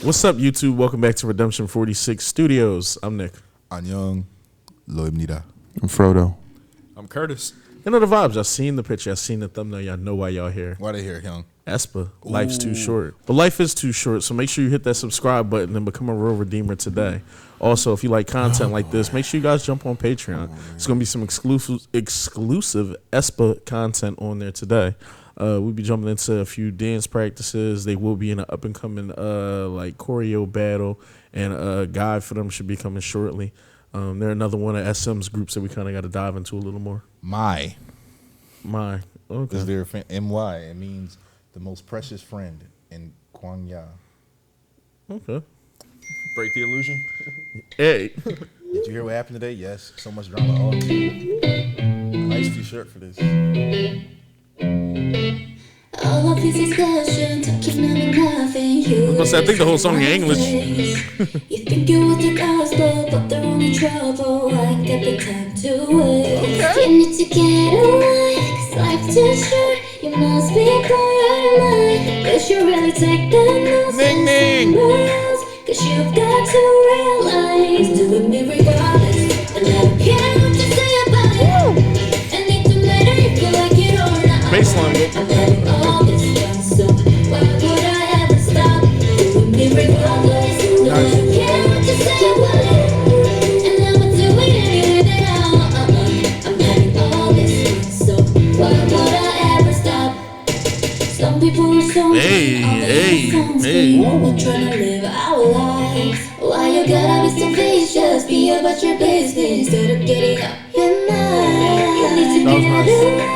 What's up, YouTube? Welcome back to Redemption 46 Studios. I'm Nick. I'm Young. Loibnida. I'm Frodo. I'm Curtis. You know the vibes. Y'all seen the picture. Y'all seen the thumbnail. Y'all know why y'all here. Why they here, Young? Espa. Life's too short. But life is too short, so make sure you hit that subscribe button and become a real redeemer today. Also, if you like content like this, make sure you guys jump on Patreon. It's going to be some exclusive Espa content on there today. We'll be jumping into a few dance practices. They will be in an up-and-coming like choreo battle, and a guide for them should be coming shortly. They're another one of SM's groups that we kind of got to dive into a little more. My. Okay. Is there MY? It means the most precious friend in Kwangya. Okay. Break the illusion. Hey. Did you hear what happened today? Yes. So much drama. Oh, life's too short for this. All of these discussions, I keep knowing nothing. You I think the whole song in English. You think you want the gospel, but they're only trouble. I got the time to wait. You need to get away, 'cause life's too short. You must be clear mind. You should really take the notes Ning, ning. somewhere else, 'cause you've got to realize doing me regardless. And I don't care what you say about it. And it don't matter if you like it or not. Baseline. I'm having all this fun, so why would I ever stop doing me regardless? No, I don't care what you say about it, and I'ma do it anyway that I'm having all this fun, so why would I ever stop? Some people are so we're trying to live our lives. Why you gotta be so vicious? Be about your business instead of getting up your mind. You need to get away,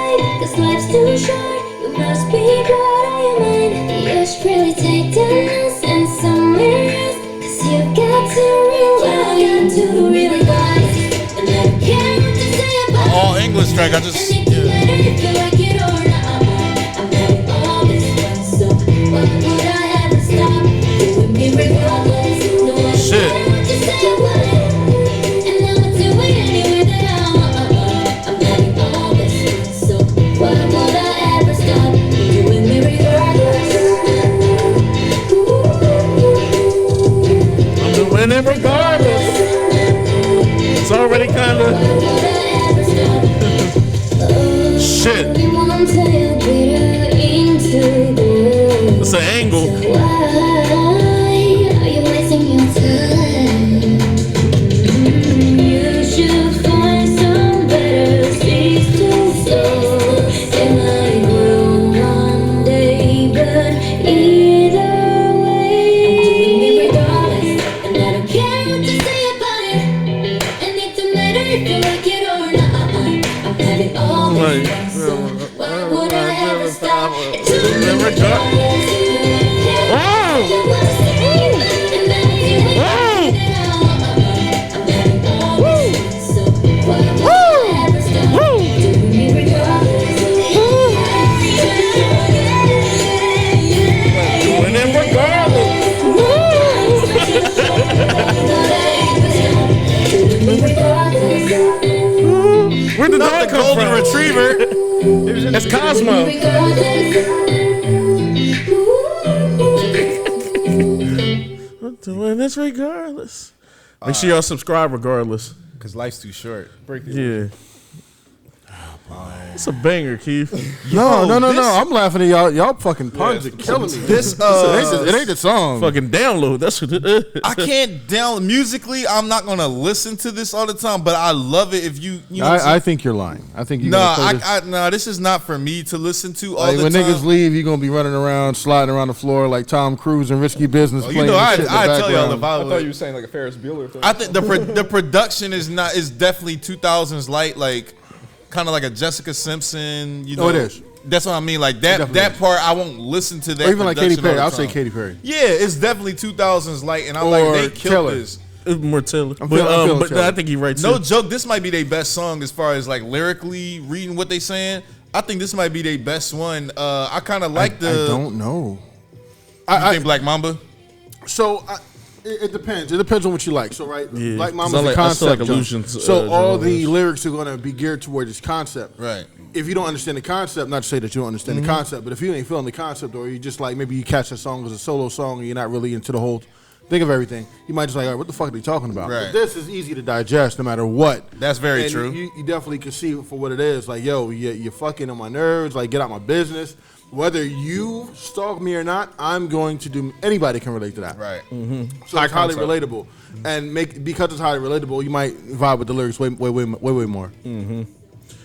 'cause life's too short. You must be proud of your mind. You should really take the lesson somewhere else, 'cause you've got to realize. And I don't care what you say about it. All English track. I just. And it don't matter if you like it or not. I'm having all this fun, so why would I ever stop doing me regardless? No, I don't care what you say about it, and I'ma do it anyway that I'm having all this fun, so why would I ever stop doing me regardless? I'm doing it regardless. It's already kind of shit. It's an angle. Why are you wasting your time? You should find some better space to go. It might grow one day, but either way, I'm doing me regardless, and I don't care what you say about it. And it don't matter if you like it or not. I'm having all this fun, so why would I ever stop doing me regardless? Where did that come Golden from? Retriever. It's Cosmo. I'm doing this regardless. Make sure y'all subscribe regardless. Because life's too short. Break the Yeah. It's a banger, Keith. No. I'm laughing at y'all. Y'all fucking puns are killing me. This, it ain't the song. Fucking download. That's what it is. I can't down musically. I'm not gonna listen to this all the time, but I love it. If you know, I think you're lying. I think you. Nah, this is not for me to listen to all Like the when time. niggas leave, you're gonna be running around, sliding around the floor like Tom Cruise and Risky Business. You know, I tell y'all the I thought vibe. you were saying like a Ferris Bueller thing. I think the production is definitely 2000s light, like kind of like a Jessica Simpson. You know, it is. That's what I mean. Like that part, I won't listen to that. Or even like Katy production all Perry. the I'll say time. Katy Perry. Yeah, it's definitely 2000s light, and I'm like, they killed Taylor. this. It's more Taylor. I'm feeling But Taylor. I think he right too. No joke, this might be their best song as far as like lyrically reading what they saying. I think this might be their best one. I kind of like I don't know. You think Black Mamba? So it depends. It depends on what you like. So Black Mama's a I still concept. like joint. Illusions. So all the lyrics are going to be geared toward this concept. Right. if you don't understand the concept, not to say that you don't understand the concept, but if you ain't feeling the concept, or you just like maybe you catch a song as a solo song and you're not really into the whole thing of everything, you might just like, all right, what the fuck are they talking about? Right. But this is easy to digest no matter what. That's very and true. You definitely can see it for what it is. Like, yo, you're fucking on my nerves. Like, get out my business. Whether you stalk me or not, I'm going to do. Anybody can relate to that. Right. So it's highly relatable, and because it's highly relatable, you might vibe with the lyrics way more.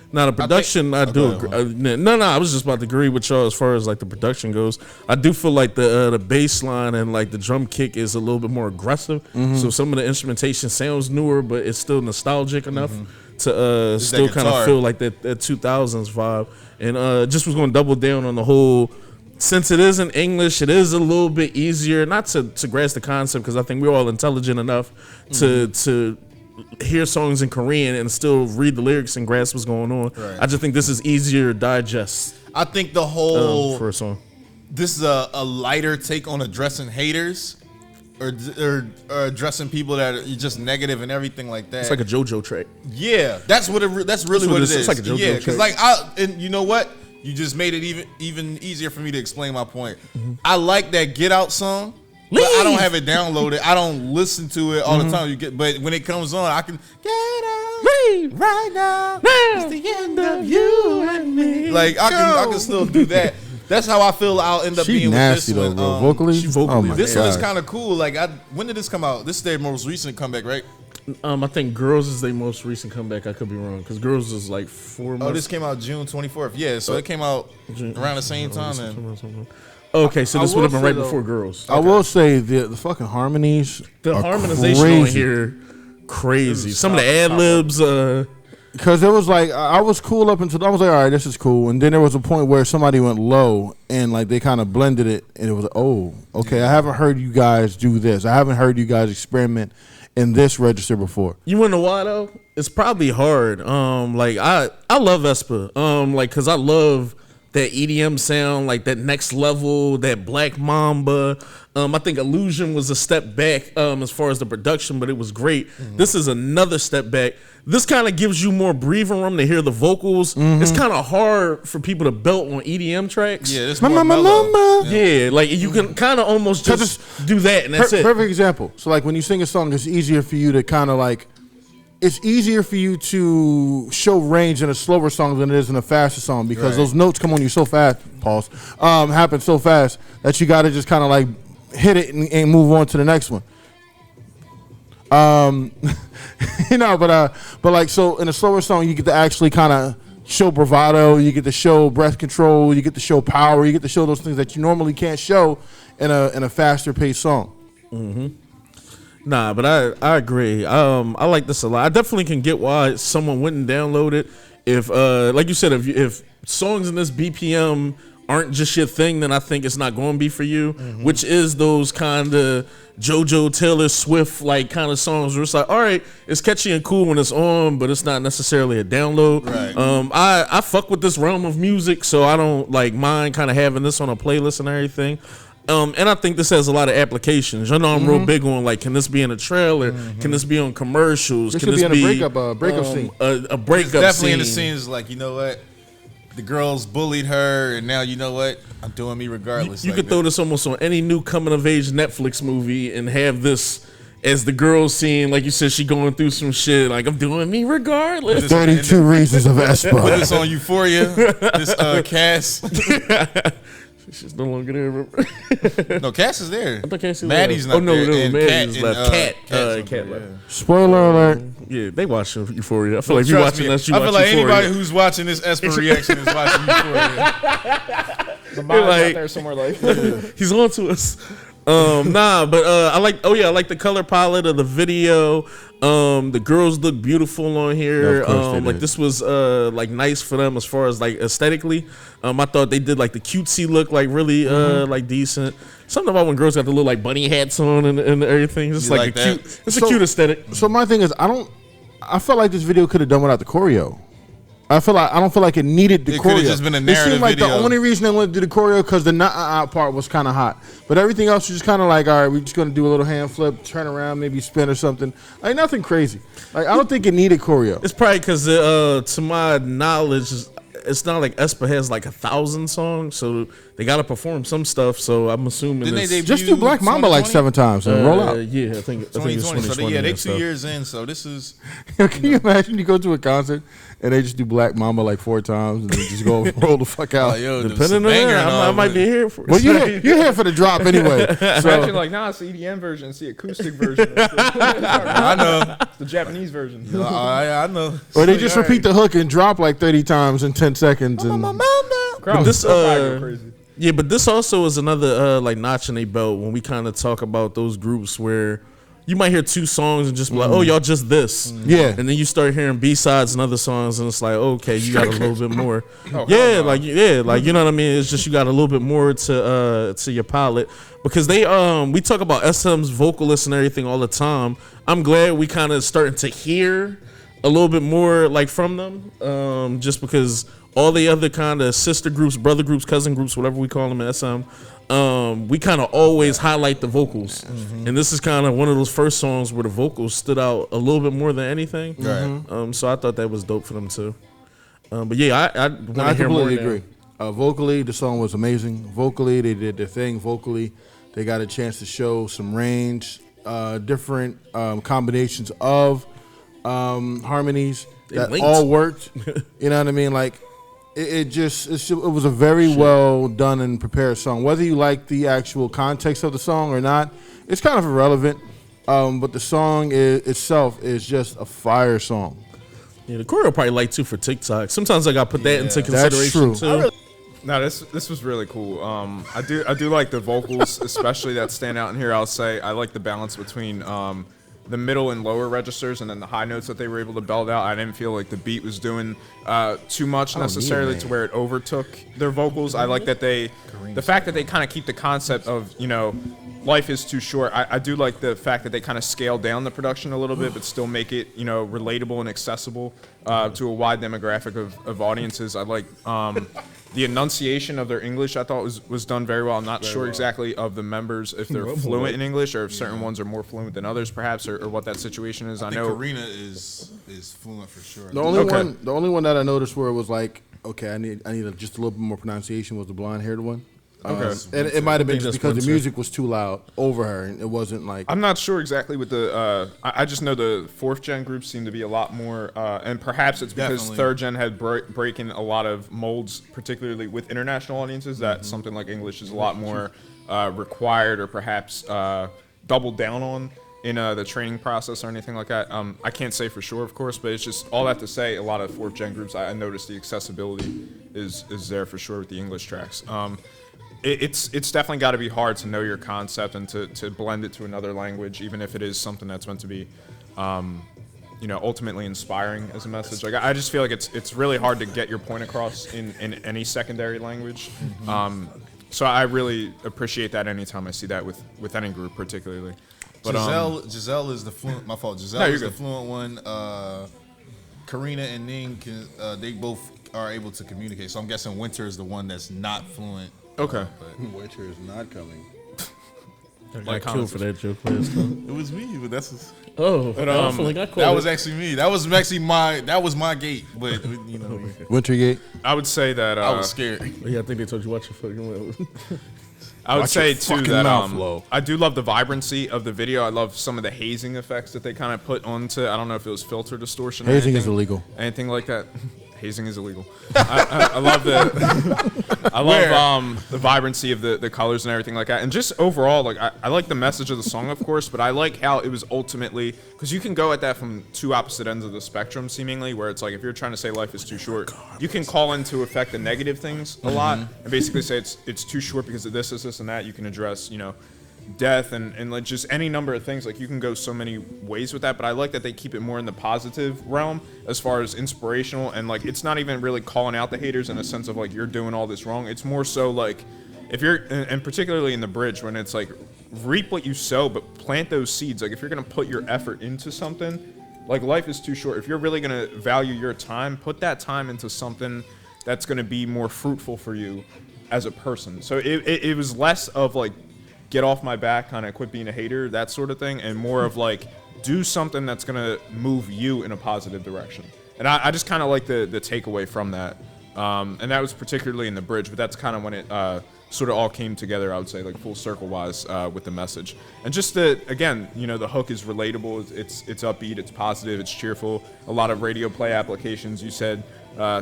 Now the production, I do agree. No, I was just about to agree with y'all as far as like the production goes. I do feel like the bass line and like the drum kick is a little bit more aggressive. So some of the instrumentation sounds newer, but it's still nostalgic enough to still kind of feel like that 2000s vibe. And just was going to double down on the whole. Since it is in English, it is a little bit easier not to grasp the concept, because I think we're all intelligent enough to hear songs in Korean and still read the lyrics and grasp what's going on. Right. I just think this is easier to digest. I think the whole for a song. This is a lighter take on addressing haters or addressing people that are just negative and everything like that. It's like a JoJo track. Yeah, that's really what it is. It's like a JoJo yeah, track. because like and you know what? You just made it even easier for me to explain my point. I like that Get Out song. But I don't have it downloaded. I don't listen to it all the time. But when it comes on, I can get out right now. It's the end of you and me. Like I can still do that. That's how I feel. I'll end up being nasty with this though, one. bro. Vocally, Oh my this God. one is kind of cool. Like when did this come out? This is their most recent comeback, right? I think Girls is their most recent comeback. I could be wrong, because Girls is like 4 months. Oh, this came out June 24th. Yeah, so it came out around the same time. Then. Okay, so this would have been right though, before Girls. I will say the fucking harmonies. The are harmonization crazy. on here, crazy. Some of the ad libs. Because it was like I was cool up until I was like, all right, this is cool, and then there was a point where somebody went low and like they kind of blended it, and it was oh, okay. I haven't heard you guys do this. I haven't heard you guys experiment in this register before. You wanna know why though? It's probably hard. Like I love Espa. Like because I love that EDM sound, like that next level, that Black Mamba. I think Illusion was a step back as far as the production, but it was great. This is another step back. This kind of gives you more breathing room to hear the vocals. It's kind of hard for people to belt on EDM tracks. Yeah, it's more mellow. Yeah, like you can kind of almost just do that and that's it. Perfect example. So like when you sing a song, it's easier for you to kind of like. It's easier for you to show range in a slower song than it is in a faster song, because those notes come on you so fast. Pause. Happen so fast that you got to just kind of like hit it and move on to the next one. You know, but like so in a slower song, you get to actually kind of show bravado. You get to show breath control. You get to show power. You get to show those things that you normally can't show in a faster paced song. Nah, but I agree. I like this a lot. I definitely can get why someone wouldn't download it. If like you said, if songs in this BPM aren't just your thing, then I think it's not going to be for you. Which is those kind of JoJo, Taylor Swift like kind of songs where it's like, all right, it's catchy and cool when it's on, but it's not necessarily a download. Right. I fuck with this realm of music, so I don't like mind kind of having this on a playlist and everything. And I think this has a lot of applications. I know I'm real big on like, can this be in a trailer? Can this be on commercials? This can should this be in a breakup scene. A breakup Definitely scene. in the scenes like, you know what? The girls bullied her, and now you know what? I'm doing me regardless. You like could throw this almost on any new coming of age Netflix movie and have this as the girl scene, like you said, she going through some shit. Like, I'm doing me regardless. 32 Reasons of Espa. Put this on Euphoria. This cast. She's no longer there. No, Cass is there. I thought Cass was Maddie's there. not there. No, and Maddie's left. Cat's Cat not there, left. Spoiler alert. Yeah, they watch Euphoria. I feel like you Trust watching me, us. You I watch feel like Euphoria. anybody who's watching this Espa reaction is watching Euphoria. The mind's like- out there somewhere like. He's on to us. Nah, but I like the color palette of the video. The girls look beautiful on here. Yeah, of course they Like did. this was like nice for them as far as like aesthetically. I thought they did like the cutesy look like really like decent. Something about when girls got the little like bunny hats on and everything. Just You like like a that? cute. It's a cute aesthetic. So my thing is, I felt like this video could have done without the choreo. I don't feel like it needed the It choreo. could've just been a It narrative seemed like video. the only reason they wanted to do the choreo because the part was kind of hot, but everything else was just kind of like, all right, we're just gonna do a little hand flip, turn around, maybe spin or something. Like nothing crazy. Like I don't think it needed choreo. It's probably because to my knowledge, it's not like Espa has like 1,000 songs, so they got to perform some stuff. So I'm assuming Didn't they it's, debut Just do Black Mamba like 7 times and roll out. Yeah, I think it's 2020. So 2020. yeah, they and 2 stuff. years in. So this is Can you imagine you go to a concert and they just do Black Mamba like 4 times and then just go roll the fuck out? yo, Depending on that, I might be here for. Well, you're here for the drop anyway. Imagine So like, nah, it's the EDM version. It's the acoustic version. I know. It's the Japanese version. I know. or they just repeat the hook and drop like 30 times in 10 seconds. And Crowd this, will probably go crazy. Yeah, but this also is another like notch in a belt when we kind of talk about those groups where you might hear 2 songs and just be like, oh, y'all just this. Yeah. And then you start hearing B-sides and other songs and it's like, okay, you got a little bit more. Oh, like you know what I mean? It's just you got a little bit more to your palette. Because they we talk about SM's vocalists and everything all the time. I'm glad we kind of starting to hear a little bit more like from them. Just because all the other kind of sister groups, brother groups, cousin groups, whatever we call them in SM, we kind of always highlight the vocals. And this is kind of one of those first songs where the vocals stood out a little bit more than anything. Right. So I thought that was dope for them too. But yeah, I want to I hear more. completely agree. Vocally, the song was amazing. Vocally, they did their thing. Vocally, they got a chance to show some range, different combinations of harmonies that linked. all worked. You know what I mean? Like it was a very well done and prepared song. Whether you like the actual context of the song or not, it's kind of irrelevant. But the song itself is just a fire song. Yeah, the choreo probably like too for TikTok. Sometimes I got to put that into consideration That's true. too. No, this was really cool. I do like the vocals, especially that stand out in here. I'll say I like the balance between the middle and lower registers and then the high notes that they were able to belt out. I didn't feel like the beat was doing too much necessarily to where it overtook their vocals. I like that the fact that they kind of keep the concept of, life is too short. I do like the fact that they kind of scale down the production a little bit, but still make it, relatable and accessible to a wide demographic of audiences. I like the enunciation of their English. I thought was done very well. I'm not sure exactly of the members if they're fluent in English or if certain ones are more fluent than others, perhaps, or what that situation is. I know Karina is fluent for sure. The only one that I noticed where it was like, okay, I need just a little bit more pronunciation was the blonde haired one. Okay. And it might have been I think just that's because the Winter. music was too loud over her, and it wasn't like. I'm not sure exactly with the. I just know the 4th gen groups seem to be a lot more, and perhaps it's because Definitely. 3rd gen had breaking a lot of molds, particularly with international audiences. That something like English is a lot more required, or perhaps doubled down on in the training process or anything like that. I can't say for sure, of course, but it's just all that to say. A lot of 4th gen groups, I noticed the accessibility is there for sure with the English tracks. It's definitely got to be hard to know your concept and to blend it to another language, even if it is something that's meant to be, ultimately inspiring as a message. Like I just feel like it's really hard to get your point across in any secondary language. So I really appreciate that anytime I see that with any group, particularly. But Giselle is the fluent. My fault. Giselle you're is the good. fluent one. Karina and Ning they both are able to communicate. So I'm guessing Winter is the one that's not fluent. Okay. Winter is not coming. I got killed for that joke last time. It was me, but that's Oh, I feel like I called that was it. actually me. That was actually my gate. But Wintergate. I would say that I was scared. Yeah, I think they told you watch your fucking mouth. I would Watch say your too fucking that mouth, Lo. I do love the vibrancy of the video. I love some of the hazing effects that they kind of put onto. I don't know if it was filter distortion. Or Hazing is anything, illegal. Anything like that. Hazing is illegal. I love the vibrancy of the colors and everything like that, and just overall, like I like the message of the song, of course, but I like how it was ultimately, because you can go at that from 2 opposite ends of the spectrum, seemingly, where it's like if you're trying to say life is too short, you can call into effect the negative things a lot, and basically say it's too short because of this, and that. You can address, death and like just any number of things. Like you can go so many ways with that, but I like that they keep it more in the positive realm as far as inspirational, and like it's not even really calling out the haters in a sense of like you're doing all this wrong. It's more so like if you're, and particularly in the bridge when it's like reap what you sow, but plant those seeds. Like if you're gonna put your effort into something, like life is too short. If you're really gonna value your time, put that time into something that's gonna be more fruitful for you as a person. So it was less of like get off my back, kind of quit being a hater, that sort of thing, and more of like do something that's gonna move you in a positive direction. And I just kind of like the takeaway from that. And that was particularly in the bridge, but that's kind of when it sort of all came together, I would say, like full circle wise with the message. And just again, the hook is relatable. It's upbeat, it's positive, it's cheerful. A lot of radio play applications. You said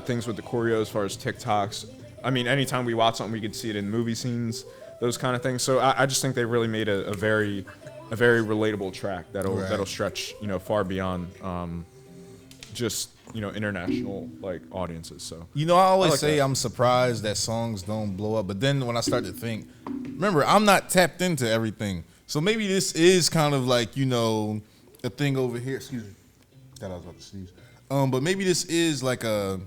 things with the choreo as far as TikToks. I mean, anytime we watch something, we could see it in movie scenes, those kind of things. So I just think they really made a very relatable track that'll stretch far beyond just international like audiences. So I always like say that. I'm surprised that songs don't blow up, but then when I start to think, remember, I'm not tapped into everything, so maybe this is kind of like a thing over here. Excuse me, thought I was about to sneeze. But maybe this is like I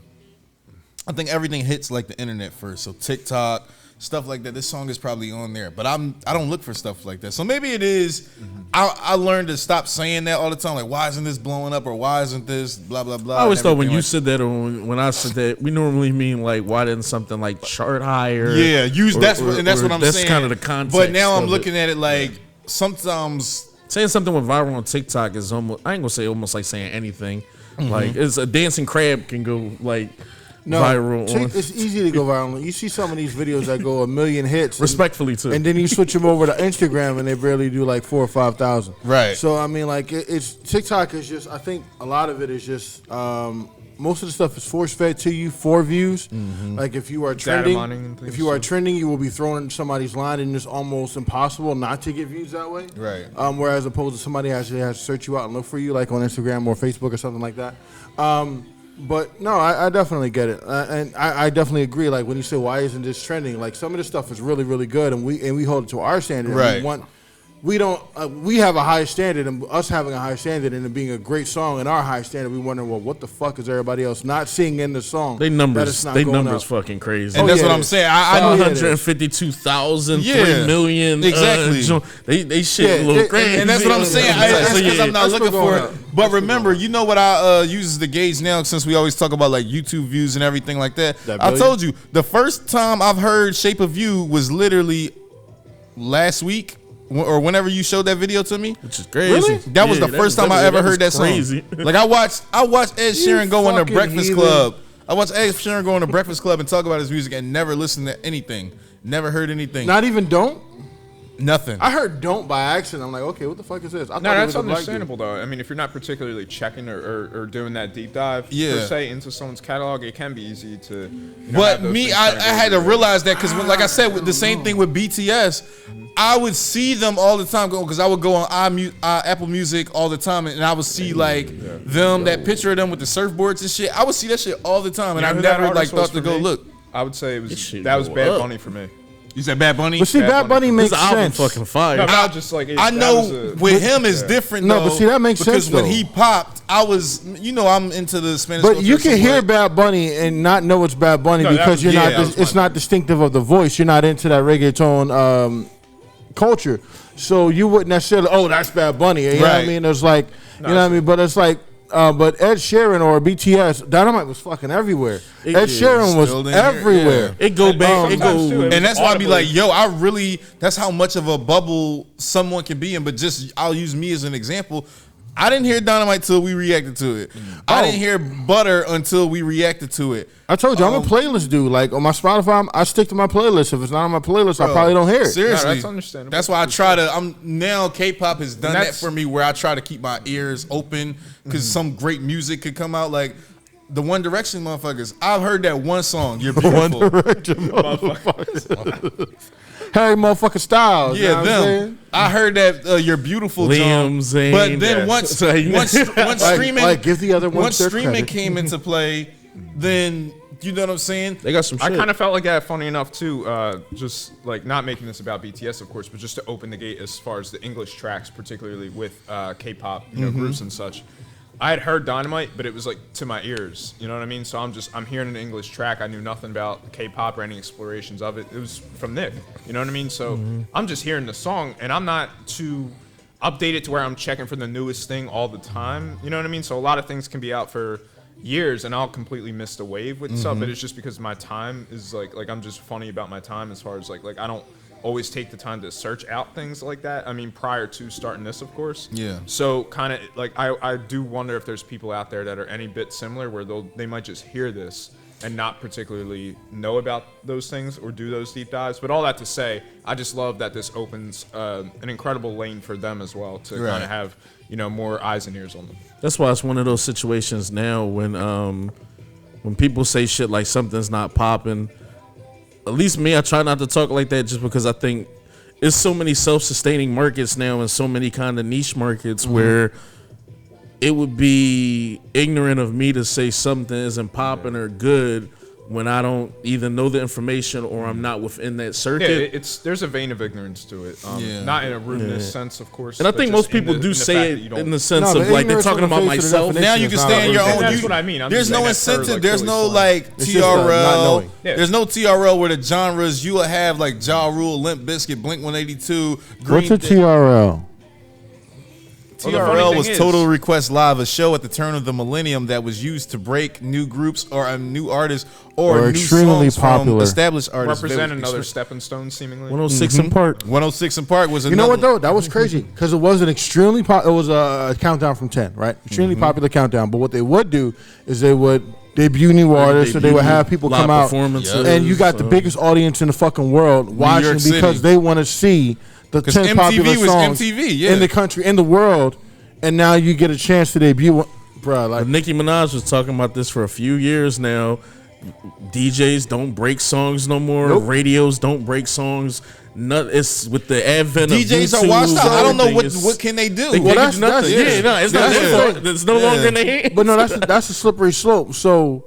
think everything hits like the internet first, so TikTok, stuff like that. This song is probably on there, but I don't look for stuff like that. So maybe it is. I learned to stop saying that all the time. Like, why isn't this blowing up, or why isn't this blah blah blah? I always thought when you said that, or when I said that, we normally mean like, why didn't something like chart higher? Yeah, that's what I'm saying. That's kind of the context. But now I'm of looking at it like sometimes saying something with viral on TikTok is almost, I ain't gonna say almost like saying anything. Like, it's a dancing crab can go like viral. It's easy to go viral. You see some of these videos that go 1 million hits, respectfully too, and then you switch them over to Instagram and they barely do like 4,000 or 5,000. Right. So I mean, like it's TikTok is just. I think a lot of it is just. Most of the stuff is force fed to you for views. Like if you are trending, you will be thrown in somebody's line, and it's almost impossible not to get views that way. Right. Whereas opposed to somebody actually has to search you out and look for you, like on Instagram or Facebook or something like that. But no, I definitely get it, and I definitely agree. Like when you say why isn't this trending? Like some of this stuff is really really good, and we hold it to our standard. Right. We have a high standard, and us having a high standard and it being a great song and our high standard, we wonder, well, what the fuck is everybody else not seeing in the song? They numbers fucking crazy. And that's what I'm saying. I know 152,000, 3 million. Exactly. They shit a little crazy. And that's what I'm saying. That's because I'm not looking for it. But remember, you know what I use as the gauge now, since we always talk about like YouTube views and everything like that. I told you, the first time I've heard Shape of You was literally last week. Or whenever you showed that video to me, which is crazy. Really? That was the first time I ever heard that song. Like I watched Ed Sheeran go on the Breakfast Club. I watched Ed Sheeran go on the Breakfast Club and talk about his music and never listened to anything. Never heard anything. Not even Don't? Nothing. I heard Don't by accident. I'm like, okay, what the fuck is this? No, that's understandable though. I mean, if you're not particularly checking or doing that deep dive per se into someone's catalog, it can be easy to. But me, I had to realize that because, like I said, with the same thing with BTS, I would see them all the time because I would go on Apple Music all the time, and I would see like them, that picture of them with the surfboards and shit. I would see that shit all the time, and I never like thought to go look. I would say that was Bad Bunny for me. You said Bad Bunny? But see, Bad Bunny makes sense. Album fucking fire. No, not just like I know with him is different. No, but see that makes sense because when he popped, I was, I'm into the Spanish. But you can hear Bad Bunny and not know it's Bad Bunny because you're not. It's not distinctive of the voice. You're not into that reggaeton culture, so you wouldn't necessarily. Oh, that's Bad Bunny. You know what I mean? It's like, you know what I mean? But it's like. But Ed Sheeran or BTS, Dynamite was fucking everywhere. Ed Sheeran was everywhere. It go back. It go, and that's why I be like, yo, that's how much of a bubble someone can be in. But I'll use me as an example. I didn't hear Dynamite till we reacted to it. I didn't hear Butter until we reacted to it. I told you, I'm a playlist dude. Like on my Spotify, I stick to my playlist. If it's not on my playlist, I probably don't hear it. Seriously, that's understandable. That's why I try to. Now K-pop has done that for me, where I try to keep my ears open because some great music could come out. Like the One Direction motherfuckers. I've heard that one song. You're beautiful. One Direction motherfuckers. Harry motherfucking Styles. Yeah, them. I heard that You're Beautiful, John. But then once streaming, like give the other one once streaming came into play, then you know what I'm saying? They got some shit. I kind of felt like that, funny enough, too. Just like not making this about BTS, of course, but just to open the gate as far as the English tracks, particularly with K-pop groups and such. I had heard Dynamite, but it was like to my ears. You know what I mean? So I'm hearing an English track. I knew nothing about K-pop or any explorations of it. It was from Nick. You know what I mean? So I'm just hearing the song, and I'm not too updated to where I'm checking for the newest thing all the time. You know what I mean? So a lot of things can be out for years, and I'll completely miss the wave with stuff. But it's just because my time is like I'm just funny about my time as far as like I don't always take the time to search out things like that. I mean, prior to starting this, of course. Yeah. So kind of like I do wonder if there's people out there that are any bit similar where they might just hear this and not particularly know about those things or do those deep dives. But all that to say, I just love that this opens an incredible lane for them as well to kind of have, you know, more eyes and ears on them. That's why it's one of those situations now when people say shit like something's not popping. At least me, I try not to talk like that just because I think it's so many self-sustaining markets now and so many kind of niche markets where it would be ignorant of me to say something isn't popping or good when I don't either know the information or I'm not within that circuit. Yeah, there's a vein of ignorance to it. Not in a rudeness sense, of course. And I think most people do say it in the sense of like they're talking about myself. Now you can stay in your own. That's what I mean. There's no incentive. There's no like TRL. There's no TRL where the genres you will have like Ja Rule, Limp Bizkit, Blink 182. What's a TRL? TRL was Total Request Live, a show at the turn of the millennium that was used to break new groups or new artists or new extremely songs popular from established artists. Represent another stepping stone, seemingly. 106 in Park. 106 in Park was another. You know what though? That was crazy because it was an extremely it was a countdown from 10, right? Extremely popular countdown. But what they would do is they would debut new artists, or they would have people come out, and you got the biggest audience in the fucking world watching because they want to see the 10 popular songs in the country, in the world, and now you get a chance to debut, bro. Like Nicki Minaj was talking about this for a few years now. DJs don't break songs no more. Nope. Radios don't break songs. It's with the advent of DJs YouTube, are washed out. I don't know what everything what can they do. They Well, can't do nothing. It's no longer in their hands. But no, that's a slippery slope. So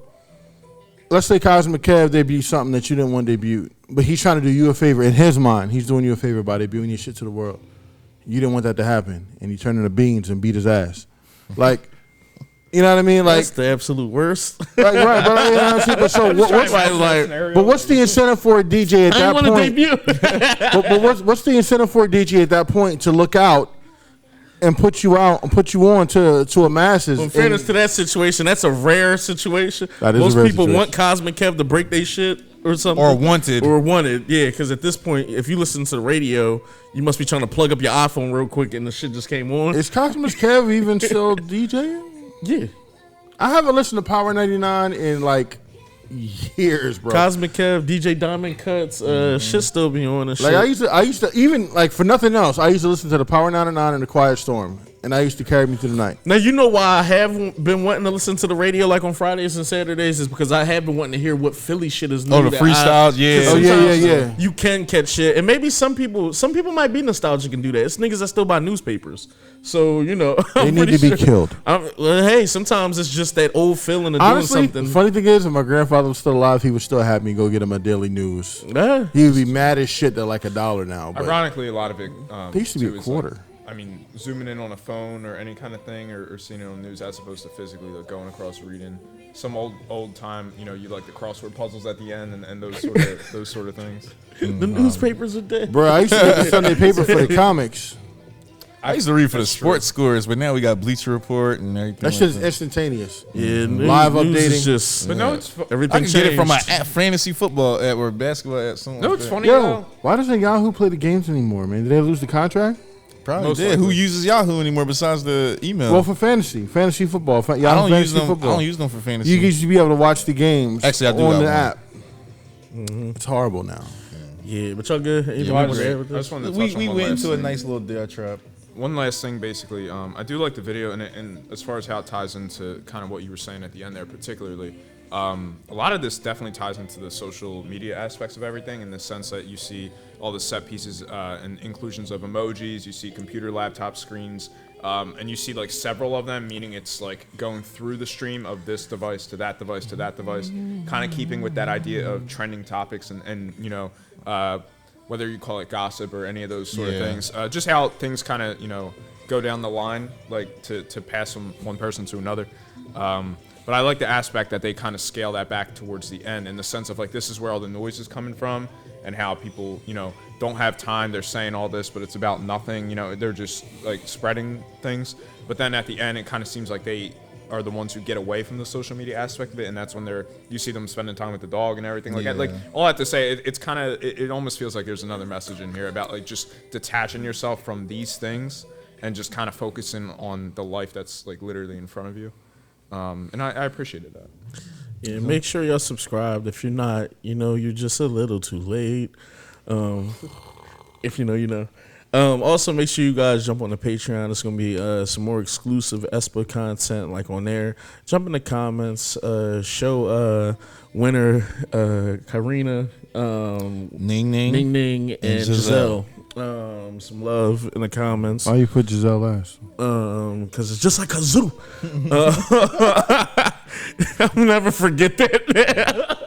let's say Cosmic Kev debuts something that you didn't want to debut, but he's trying to do you a favor. In his mind, he's doing you a favor by debuting your shit to the world. You didn't want that to happen, and he turned into beans and beat his ass. Like, you know what I mean? Like, That's the absolute worst. right, but you know what I'm saying? But so what's the incentive for a DJ at that point? Debut. but what's the incentive for a DJ at that point to look out and put you out and put you on to a masses? In fairness to that situation, that's a rare situation. That is Most a rare people situation. want Cosmic Kev to break their shit or something. Or wanted. Yeah, because at this point, if you listen to the radio, you must be trying to plug up your iPhone real quick and the shit just came on. Is Cosmic Kev even still DJing? Yeah. I haven't listened to Power 99 in like years, bro. Cosmic Kev, DJ Diamond Cuts, shit still be on and shit. Like I used to even like for nothing else, I used to listen to the Power 99 and the Quiet Storm, and I used to carry me through the night. Now, you know why I have been wanting to listen to the radio like on Fridays and Saturdays is because I have been wanting to hear what Philly shit is new. Oh, the freestyles, yeah. Oh, yeah. You can catch shit. And maybe some people might be nostalgic and do that. It's niggas that still buy newspapers. So, you know. They need to be killed. Well, hey, sometimes it's just that old feeling of Honestly, doing something. funny thing is, if my grandfather was still alive, he would still have me go get him a daily news. Yeah. He would be mad as shit. They're like $1 now. But Ironically, a lot of it. they used to be too, a is quarter. Like, I mean, zooming in on a phone or any kind of thing, or seeing it on the news as opposed to physically like going across reading some old time. You know, you like the crossword puzzles at the end and those sort of things. The newspapers are dead. Bro, I used to get the Sunday paper for the comics. I used to read for the sports scores, but now we got Bleacher Report and everything. That shit's instantaneous. Yeah, Live news updating. is just But no, it's everything I can get it from my changed. fantasy football app or basketball app. Something no, like it's that. funny. Yo, why doesn't Yahoo play the games anymore, man? Did they lose the contract? Probably Most did. likely. Who uses Yahoo anymore besides the email? Well, for fantasy football. I Yahoo don't use fantasy them. football. I don't use them for fantasy. You used to be able to watch the games Actually, I do on got the one. app. It's horrible now. Yeah, but y'all good? Anything I more to add with just this? wanted to touch we on one went last into a thing. nice little diatribe. One last thing, basically, I do like the video, and as far as how it ties into kind of what you were saying at the end there, particularly, a lot of this definitely ties into the social media aspects of everything, in the sense that you see all the set pieces and inclusions of emojis, you see computer, laptop screens, and you see like several of them, meaning it's like going through the stream of this device to that device to that device, kind of keeping with that idea of trending topics and you know, whether you call it gossip or any of those sort of things, just how things kind of, you know, go down the line, like to pass from one person to another. But I like the aspect that they kind of scale that back towards the end, in the sense of like, this is where all the noise is coming from, and how people, you know, don't have time. They're saying all this, but it's about nothing. You know, they're just like spreading things. But then at the end, it kind of seems like they are the ones who get away from the social media aspect of it, and that's when you see them spending time with the dog and everything like that. Like, all that to say, it's kind of, it almost feels like there's another message in here about like just detaching yourself from these things and just kind of focusing on the life that's like literally in front of you. And I appreciated that. Yeah, make sure y'all subscribed. If you're not, you're just a little too late. If you know, you know. Also, make sure you guys jump on the Patreon. It's going to be some more exclusive Espa content like on there. Jump in the comments. Show winner Karina, Ning Ning, and Giselle. Some love in the comments. Why you put Giselle last? Because it's just like a zoo. I'll never forget that.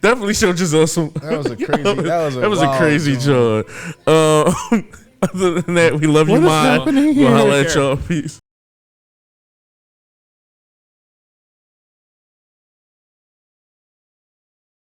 Definitely show Giselle some. That was a crazy. That was a crazy joke. Other than that, we love you, What is man. happening We'll here? holla at y'all. Peace.